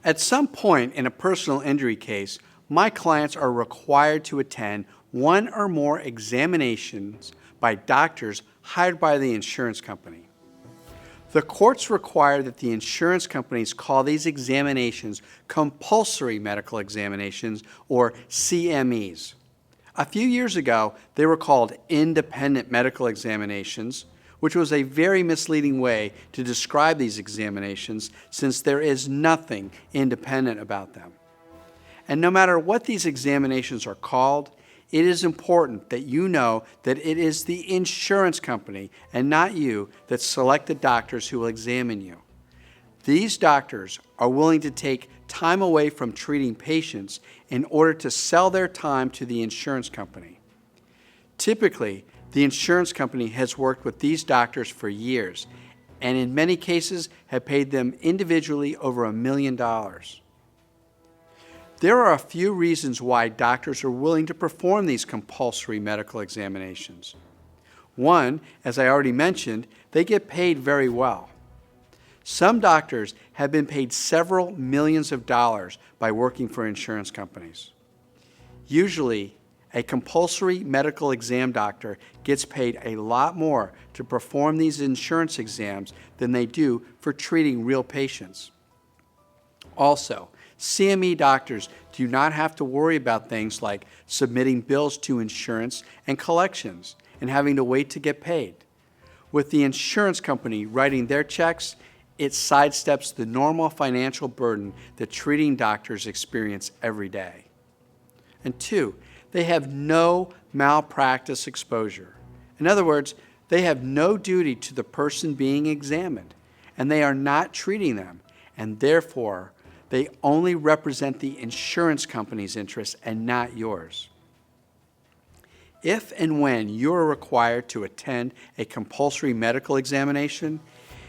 At some point in a personal injury case, my clients are required to attend one or more examinations by doctors hired by the insurance company. The courts require that the insurance companies call these examinations compulsory medical examinations, or CMEs. A few years ago, they were called independent medical examinations, which was a very misleading way to describe these examinations since there is nothing independent about them. And no matter what these examinations are called, it is important that you know that it is the insurance company and not you that select the doctors who will examine you. These doctors are willing to take time away from treating patients in order to sell their time to the insurance company. Typically, the insurance company has worked with these doctors for years and in many cases have paid them individually over $1 million. There are a few reasons why doctors are willing to perform these compulsory medical examinations. One, as I already mentioned, they get paid very well. Some doctors have been paid several millions of dollars by working for insurance companies. Usually, a compulsory medical exam doctor gets paid a lot more to perform these insurance exams than they do for treating real patients. Also, CME doctors do not have to worry about things like submitting bills to insurance and collections and having to wait to get paid. With the insurance company writing their checks, it sidesteps the normal financial burden that treating doctors experience every day. And two, they have no malpractice exposure. In other words, they have no duty to the person being examined, and they are not treating them, and therefore, they only represent the insurance company's interests and not yours. If and when you are required to attend a compulsory medical examination,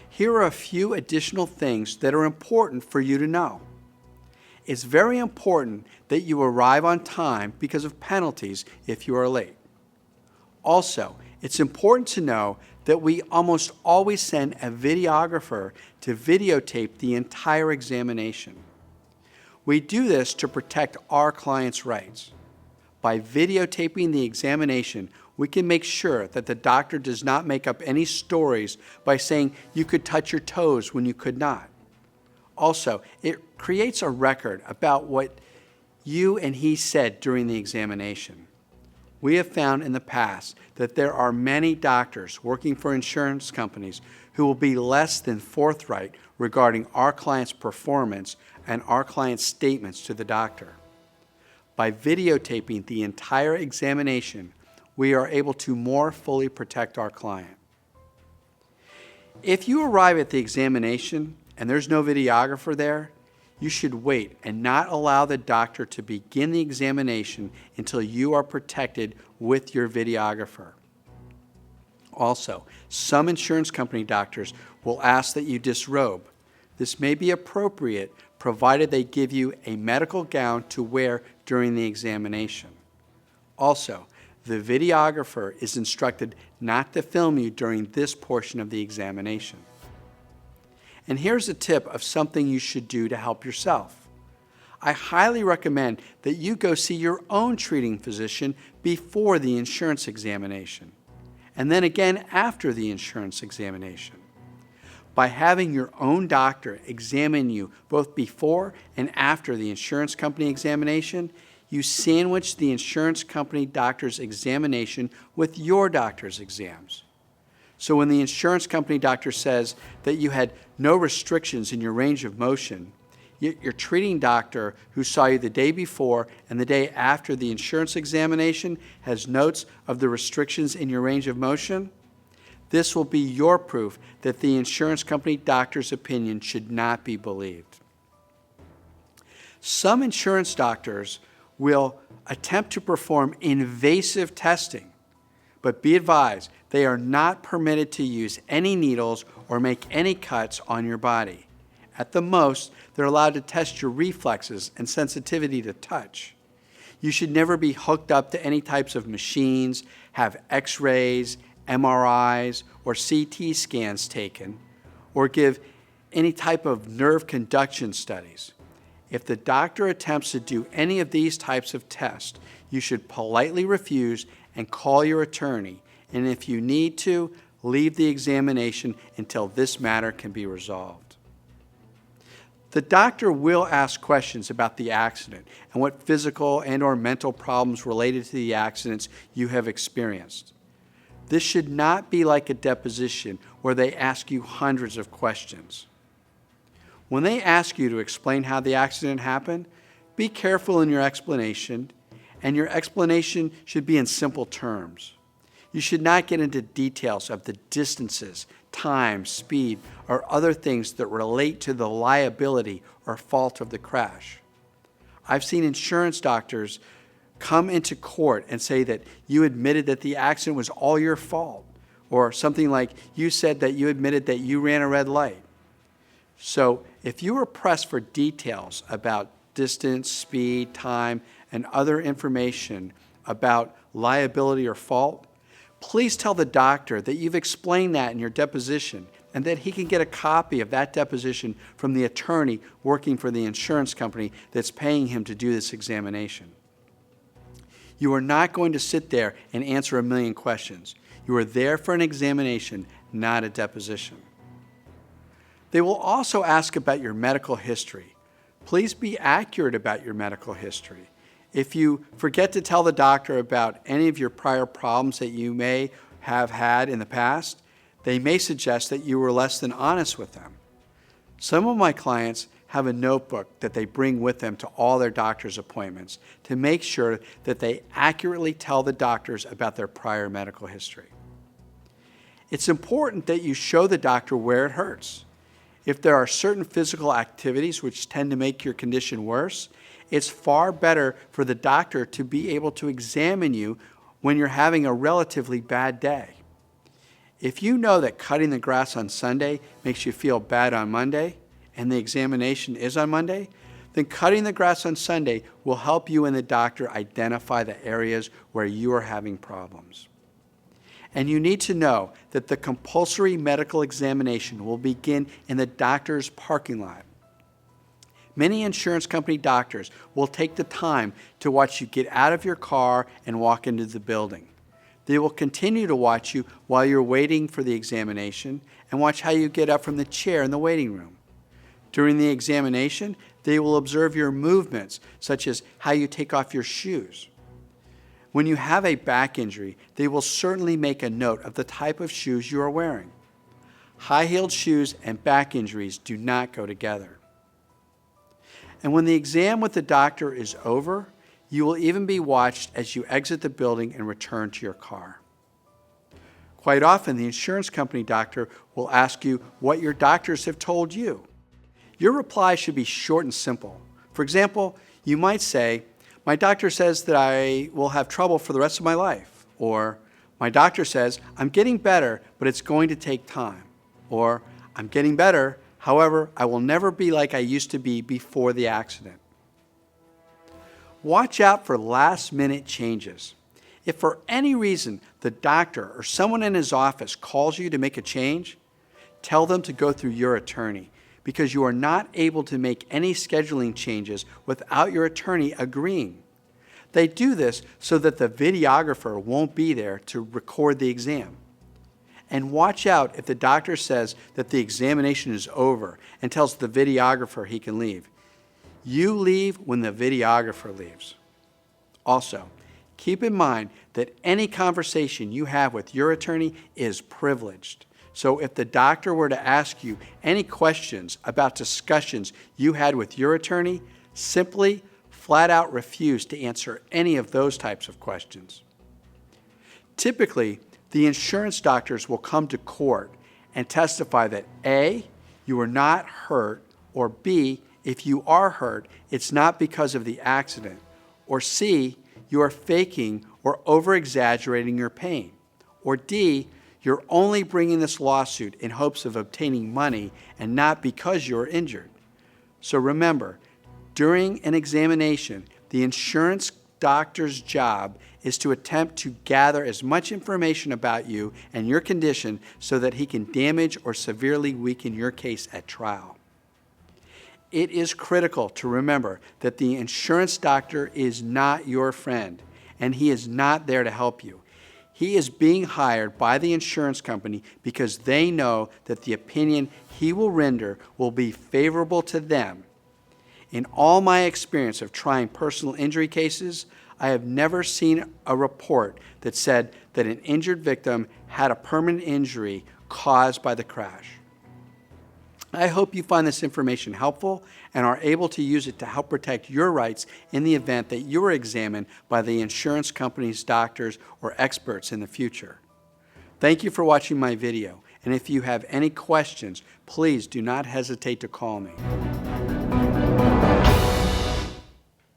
here are a few additional things that are important for you to know. It's very important that you arrive on time because of penalties if you are late. Also, it's important to know that we almost always send a videographer to videotape the entire examination. We do this to protect our clients' rights. By videotaping the examination, we can make sure that the doctor does not make up any stories by saying you could touch your toes when you could not. Also, it creates a record about what you and he said during the examination. We have found in the past that there are many doctors working for insurance companies who will be less than forthright regarding our client's performance and our client's statements to the doctor. By videotaping the entire examination, we are able to more fully protect our client. If you arrive at the examination and there's no videographer there, you should wait and not allow the doctor to begin the examination until you are protected with your videographer. Also, some insurance company doctors will ask that you disrobe. This may be appropriate provided they give you a medical gown to wear during the examination. Also, the videographer is instructed not to film you during this portion of the examination. And here's a tip of something you should do to help yourself. I highly recommend that you go see your own treating physician before the insurance examination, and then again after the insurance examination. By having your own doctor examine you both before and after the insurance company examination, you sandwich the insurance company doctor's examination with your doctor's exams. So when the insurance company doctor says that you had no restrictions in your range of motion, yet your treating doctor who saw you the day before and the day after the insurance examination has notes of the restrictions in your range of motion, this will be your proof that the insurance company doctor's opinion should not be believed. Some insurance doctors will attempt to perform invasive testing, but be advised, they are not permitted to use any needles or make any cuts on your body. At the most, they're allowed to test your reflexes and sensitivity to touch. You should never be hooked up to any types of machines, have X-rays, MRIs, or CT scans taken, or give any type of nerve conduction studies. If the doctor attempts to do any of these types of tests, you should politely refuse and call your attorney, and if you need to, leave the examination until this matter can be resolved. The doctor will ask questions about the accident and what physical and/or mental problems related to the accidents you have experienced. This should not be like a deposition where they ask you hundreds of questions. When they ask you to explain how the accident happened, be careful in your explanation, and your explanation should be in simple terms. You should not get into details of the distances, time, speed, or other things that relate to the liability or fault of the crash. I've seen insurance doctors come into court and say that you admitted that the accident was all your fault, or something like you said that you admitted that you ran a red light. So if you are pressed for details about distance, speed, time, and other information about liability or fault, please tell the doctor that you've explained that in your deposition and that he can get a copy of that deposition from the attorney working for the insurance company that's paying him to do this examination. You are not going to sit there and answer a million questions. You are there for an examination, not a deposition. They will also ask about your medical history. Please be accurate about your medical history. If you forget to tell the doctor about any of your prior problems that you may have had in the past, they may suggest that you were less than honest with them. Some of my clients have a notebook that they bring with them to all their doctor's appointments to make sure that they accurately tell the doctors about their prior medical history. It's important that you show the doctor where it hurts. If there are certain physical activities which tend to make your condition worse, it's far better for the doctor to be able to examine you when you're having a relatively bad day. If you know that cutting the grass on Sunday makes you feel bad on Monday, and the examination is on Monday, then cutting the grass on Sunday will help you and the doctor identify the areas where you are having problems. And you need to know that the compulsory medical examination will begin in the doctor's parking lot. Many insurance company doctors will take the time to watch you get out of your car and walk into the building. They will continue to watch you while you're waiting for the examination and watch how you get up from the chair in the waiting room. During the examination, they will observe your movements, such as how you take off your shoes. When you have a back injury, they will certainly make a note of the type of shoes you are wearing. High-heeled shoes and back injuries do not go together. And when the exam with the doctor is over, you will even be watched as you exit the building and return to your car. Quite often, the insurance company doctor will ask you what your doctors have told you. Your reply should be short and simple. For example, you might say, "My doctor says that I will have trouble for the rest of my life." Or, "My doctor says I'm getting better, but it's going to take time." Or, "I'm getting better, however, I will never be like I used to be before the accident." Watch out for last-minute changes. If for any reason the doctor or someone in his office calls you to make a change, tell them to go through your attorney, because you are not able to make any scheduling changes without your attorney agreeing. They do this so that the videographer won't be there to record the exam. And watch out if the doctor says that the examination is over and tells the videographer he can leave. You leave when the videographer leaves. Also, keep in mind that any conversation you have with your attorney is privileged. So if the doctor were to ask you any questions about discussions you had with your attorney, simply flat out refuse to answer any of those types of questions. Typically, the insurance doctors will come to court and testify that A, you were not hurt, or B, if you are hurt, it's not because of the accident, or C, you are faking or over-exaggerating your pain, or D, you're only bringing this lawsuit in hopes of obtaining money and not because you're injured. So remember, during an examination, the insurance doctor's job is to attempt to gather as much information about you and your condition so that he can damage or severely weaken your case at trial. It is critical to remember that the insurance doctor is not your friend, and he is not there to help you. He is being hired by the insurance company because they know that the opinion he will render will be favorable to them. In all my experience of trying personal injury cases, I have never seen a report that said that an injured victim had a permanent injury caused by the crash. I hope you find this information helpful and are able to use it to help protect your rights in the event that you are examined by the insurance company's doctors or experts in the future. Thank you for watching my video, and if you have any questions, please do not hesitate to call me.